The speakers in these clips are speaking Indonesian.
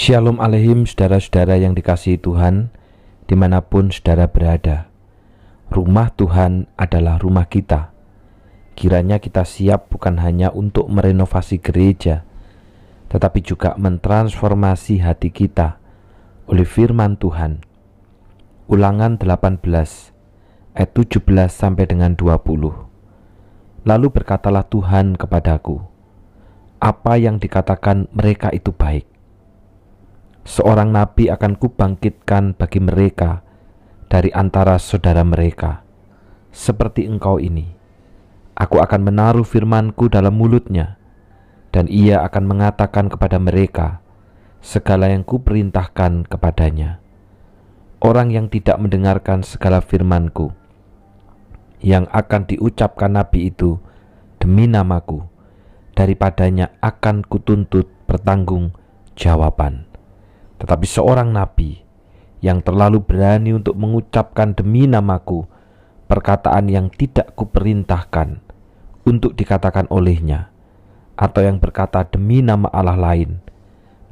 Shalom Aleihim, saudara-saudara yang dikasihi Tuhan, dimanapun saudara berada. Rumah Tuhan adalah rumah kita. Kiranya kita siap bukan hanya untuk merenovasi gereja, tetapi juga mentransformasi hati kita oleh firman Tuhan. Ulangan 18 ayat 17 sampai dengan 20. Lalu berkatalah Tuhan kepadaku, apa yang dikatakan mereka itu baik. Seorang nabi akan kubangkitkan bagi mereka dari antara saudara mereka, seperti engkau ini. Aku akan menaruh firmanku dalam mulutnya, dan ia akan mengatakan kepada mereka segala yang kuperintahkan kepadanya. Orang yang tidak mendengarkan segala firmanku yang akan diucapkan nabi itu demi namaku, daripadanya akan kutuntut pertanggung jawaban. Tetapi seorang nabi yang terlalu berani untuk mengucapkan demi namaku perkataan yang tidak kuperintahkan untuk dikatakan olehnya, atau yang berkata demi nama Allah lain,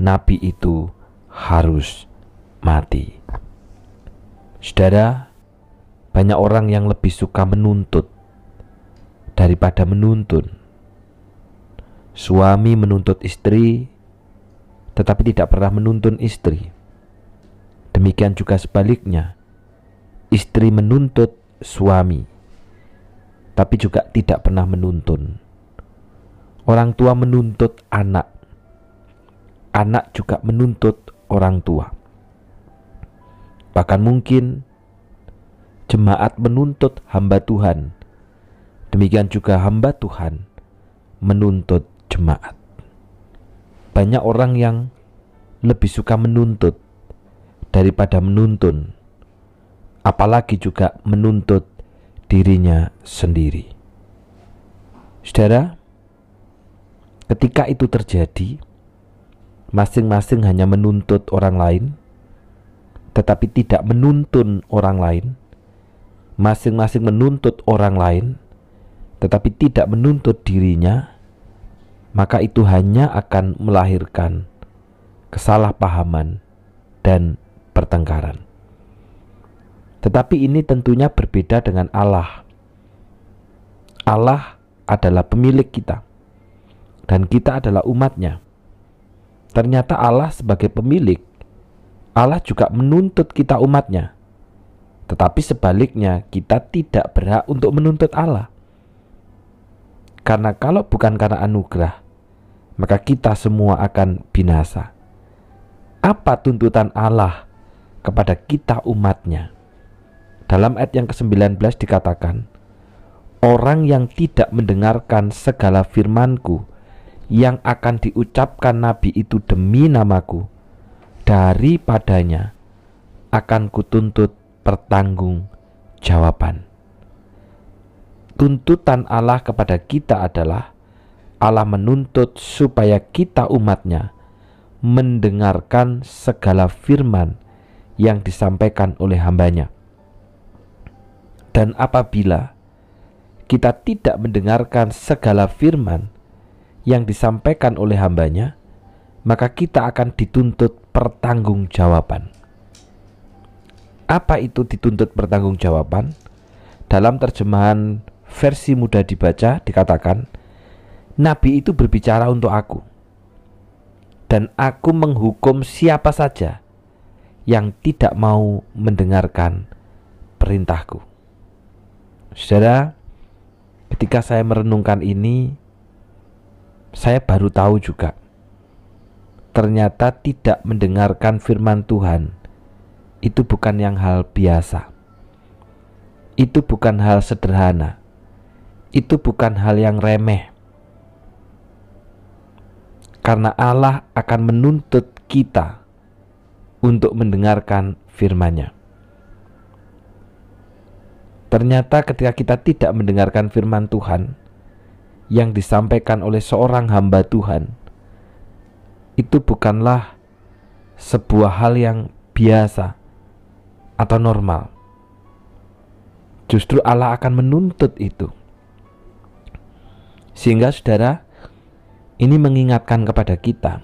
nabi itu harus mati. Saudara, banyak orang yang lebih suka menuntut daripada menuntun. Suami menuntut istri, tetapi tidak pernah menuntun istri. Demikian juga sebaliknya, istri menuntut suami, tapi juga tidak pernah menuntun. Orang tua menuntut anak, anak juga menuntut orang tua. Bahkan mungkin jemaat menuntut hamba Tuhan, demikian juga hamba Tuhan menuntut jemaat. Banyak orang yang lebih suka menuntut daripada menuntun, apalagi juga menuntut dirinya sendiri. Saudara, ketika itu terjadi, masing-masing hanya menuntut orang lain, tetapi tidak menuntun orang lain. Masing-masing menuntut orang lain, tetapi tidak menuntut dirinya. Maka itu hanya akan melahirkan kesalahpahaman dan pertengkaran. Tetapi ini tentunya berbeda dengan Allah. Allah adalah pemilik kita, dan kita adalah umatnya. Ternyata Allah sebagai pemilik, Allah juga menuntut kita umatnya. Tetapi sebaliknya, kita tidak berhak untuk menuntut Allah. Karena kalau bukan karena anugerah, maka kita semua akan binasa. Apa tuntutan Allah kepada kita umatnya? Dalam ayat yang ke-19 dikatakan, orang yang tidak mendengarkan segala firmanku yang akan diucapkan nabi itu demi namaku, daripadanya akan kutuntut pertanggung jawaban. Tuntutan Allah kepada kita adalah Allah menuntut supaya kita umatnya mendengarkan segala firman yang disampaikan oleh hambanya. Dan apabila kita tidak mendengarkan segala firman yang disampaikan oleh hambanya, maka kita akan dituntut pertanggungjawaban. Apa itu dituntut pertanggungjawaban? Dalam terjemahan versi mudah dibaca dikatakan, nabi itu berbicara untuk aku, dan aku menghukum siapa saja yang tidak mau mendengarkan perintahku. Saudara, ketika saya merenungkan ini, saya baru tahu juga, ternyata tidak mendengarkan firman Tuhan itu bukan yang hal biasa. Itu bukan hal sederhana. Itu bukan hal yang remeh. Karena Allah akan menuntut kita untuk mendengarkan firman-Nya. Ternyata ketika kita tidak mendengarkan firman Tuhan yang disampaikan oleh seorang hamba Tuhan, itu bukanlah sebuah hal yang biasa atau normal. Justru Allah akan menuntut itu. Sehingga saudara, ini mengingatkan kepada kita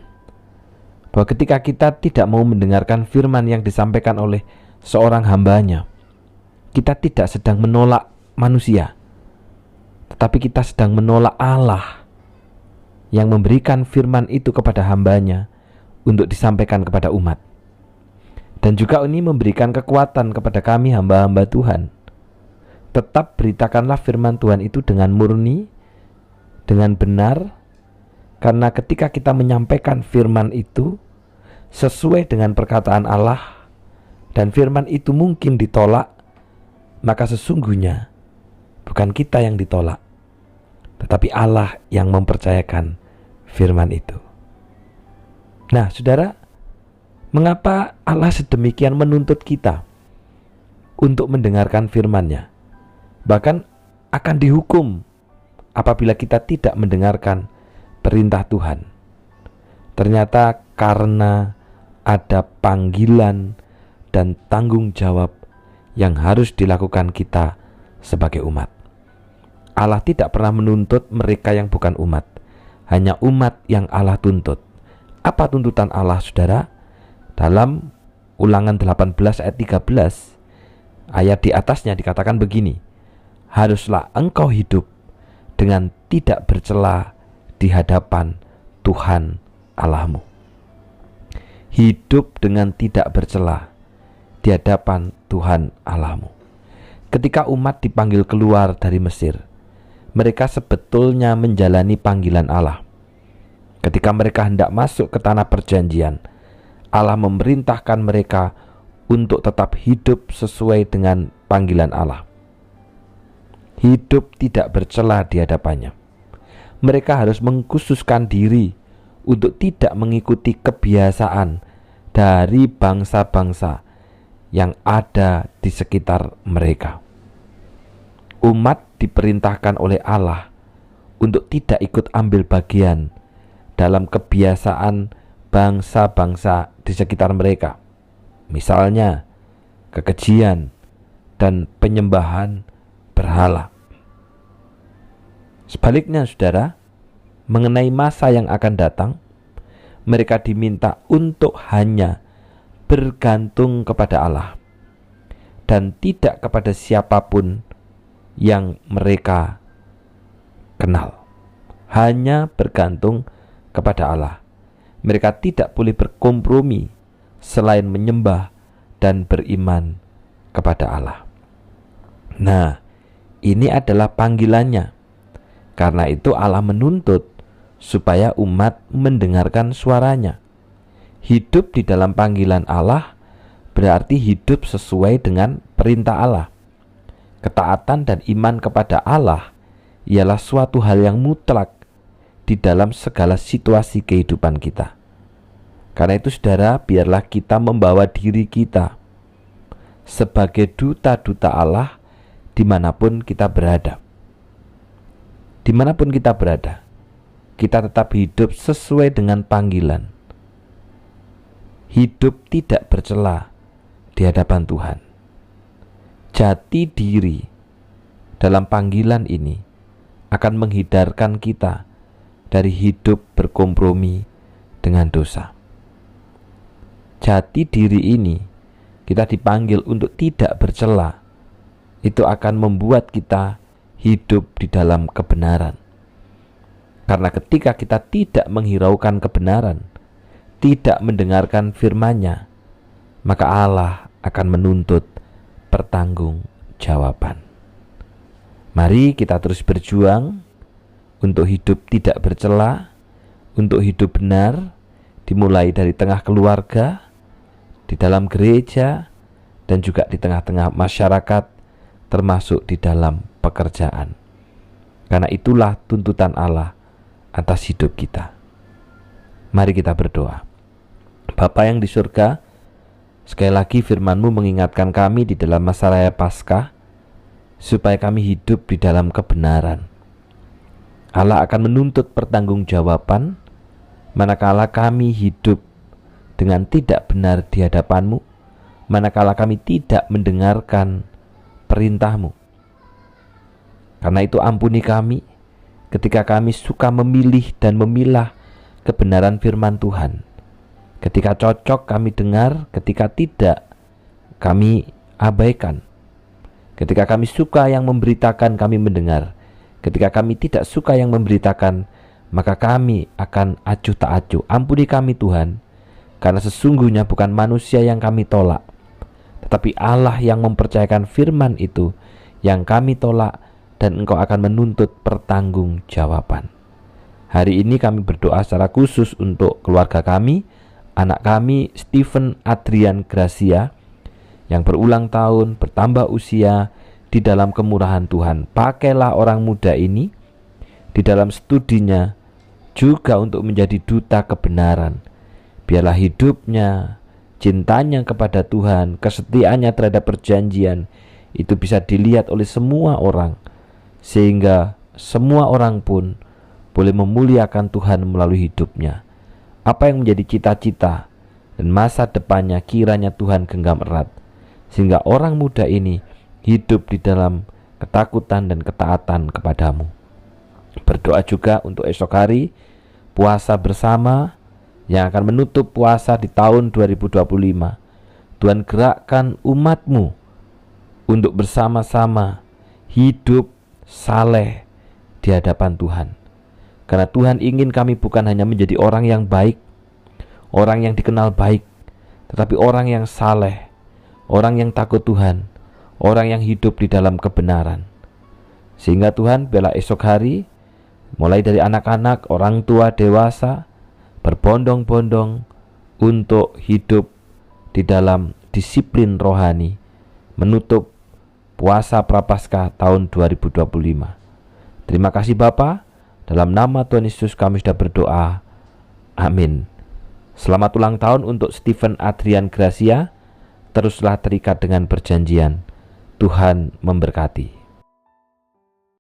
bahwa ketika kita tidak mau mendengarkan firman yang disampaikan oleh seorang hambanya, kita tidak sedang menolak manusia, tetapi kita sedang menolak Allah yang memberikan firman itu kepada hambanya untuk disampaikan kepada umat. Dan juga ini memberikan kekuatan kepada kami hamba-hamba Tuhan. Tetap beritakanlah firman Tuhan itu dengan murni, dengan benar, karena ketika kita menyampaikan firman itu sesuai dengan perkataan Allah dan firman itu mungkin ditolak, maka sesungguhnya bukan kita yang ditolak, tetapi Allah yang mempercayakan firman itu. Nah, saudara, mengapa Allah sedemikian menuntut kita untuk mendengarkan firman-Nya? Bahkan akan dihukum apabila kita tidak mendengarkan perintah Tuhan. Ternyata karena ada panggilan dan tanggung jawab yang harus dilakukan kita sebagai umat. Allah tidak pernah menuntut mereka yang bukan umat, hanya umat yang Allah tuntut. Apa tuntutan Allah, saudara? Dalam Ulangan 18 ayat 13, ayat di atasnya dikatakan begini, haruslah engkau hidup dengan tidak bercela di hadapan Tuhan Allahmu. Hidup dengan tidak bercela di hadapan Tuhan Allahmu. Ketika umat dipanggil keluar dari Mesir, mereka sebetulnya menjalani panggilan Allah. Ketika mereka hendak masuk ke tanah perjanjian, Allah memerintahkan mereka untuk tetap hidup sesuai dengan panggilan Allah. Hidup tidak bercela di hadapannya. Mereka harus mengkhususkan diri untuk tidak mengikuti kebiasaan dari bangsa-bangsa yang ada di sekitar mereka. Umat diperintahkan oleh Allah untuk tidak ikut ambil bagian dalam kebiasaan bangsa-bangsa di sekitar mereka. Misalnya, kekejian dan penyembahan berhala. Sebaliknya, saudara, mengenai masa yang akan datang, mereka diminta untuk hanya bergantung kepada Allah dan tidak kepada siapapun yang mereka kenal. Hanya bergantung kepada Allah. Mereka tidak boleh berkompromi selain menyembah dan beriman kepada Allah. Nah, ini adalah panggilannya. Karena itu Allah menuntut supaya umat mendengarkan suaranya. Hidup di dalam panggilan Allah berarti hidup sesuai dengan perintah Allah. Ketaatan dan iman kepada Allah ialah suatu hal yang mutlak di dalam segala situasi kehidupan kita. Karena itu, saudara, biarlah kita membawa diri kita sebagai duta-duta Allah dimanapun kita berada. Dimanapun kita berada, kita tetap hidup sesuai dengan panggilan. Hidup tidak bercela di hadapan Tuhan. Jati diri dalam panggilan ini akan menghindarkan kita dari hidup berkompromi dengan dosa. Jati diri ini, kita dipanggil untuk tidak bercela. Itu akan membuat kita hidup di dalam kebenaran. Karena ketika kita tidak menghiraukan kebenaran, tidak mendengarkan firman-Nya, maka Allah akan menuntut pertanggungjawaban. Mari kita terus berjuang untuk hidup tidak bercela, untuk hidup benar, dimulai dari tengah keluarga, di dalam gereja, dan juga di tengah-tengah masyarakat, termasuk di dalam pekerjaan. Karena itulah tuntutan Allah atas hidup kita. Mari kita berdoa. Bapa yang di surga, sekali lagi firman-Mu mengingatkan kami di dalam masa raya Paskah, supaya kami hidup di dalam kebenaran. Allah akan menuntut pertanggungjawaban manakala kami hidup dengan tidak benar di hadapan-Mu, manakala kami tidak mendengarkan perintah-Mu. Karena itu ampuni kami ketika kami suka memilih dan memilah kebenaran firman Tuhan, Ketika cocok kami dengar, ketika tidak kami abaikan. Ketika kami suka yang memberitakan, kami mendengar. Ketika kami tidak suka yang memberitakan, maka kami akan acuh tak acuh. Ampuni kami Tuhan, karena sesungguhnya bukan manusia yang kami tolak, tetapi Allah yang mempercayakan firman itu yang kami tolak, dan Engkau akan menuntut pertanggungjawaban. Hari ini kami berdoa secara khusus untuk keluarga kami, anak kami Stephen Adrian Gracia yang berulang tahun, bertambah usia di dalam kemurahan Tuhan. Pakailah orang muda ini di dalam studinya juga untuk menjadi duta kebenaran. Biarlah hidupnya, cintanya kepada Tuhan, kesetiaannya terhadap perjanjian itu bisa dilihat oleh semua orang, sehingga semua orang pun boleh memuliakan Tuhan melalui hidupnya. Apa yang menjadi cita-cita dan masa depannya kiranya Tuhan genggam erat, sehingga orang muda ini hidup di dalam ketakutan dan ketaatan kepadamu. Berdoa juga untuk esok hari puasa bersama yang akan menutup puasa di tahun 2025. Tuhan gerakkan umatmu untuk bersama-sama hidup saleh di hadapan Tuhan. Karena Tuhan ingin kami bukan hanya menjadi orang yang baik, orang yang dikenal baik, tetapi orang yang saleh, orang yang takut Tuhan, orang yang hidup di dalam kebenaran. Sehingga Tuhan biarlah esok hari, mulai dari anak-anak, orang tua, dewasa, berbondong-bondong untuk hidup di dalam disiplin rohani, menutup puasa Prapaskah tahun 2025. Terima kasih Bapa, dalam nama Tuhan Yesus kami sudah berdoa. Amin. Selamat ulang tahun untuk Stephen Adrian Gracia. Teruslah terikat dengan perjanjian. Tuhan memberkati.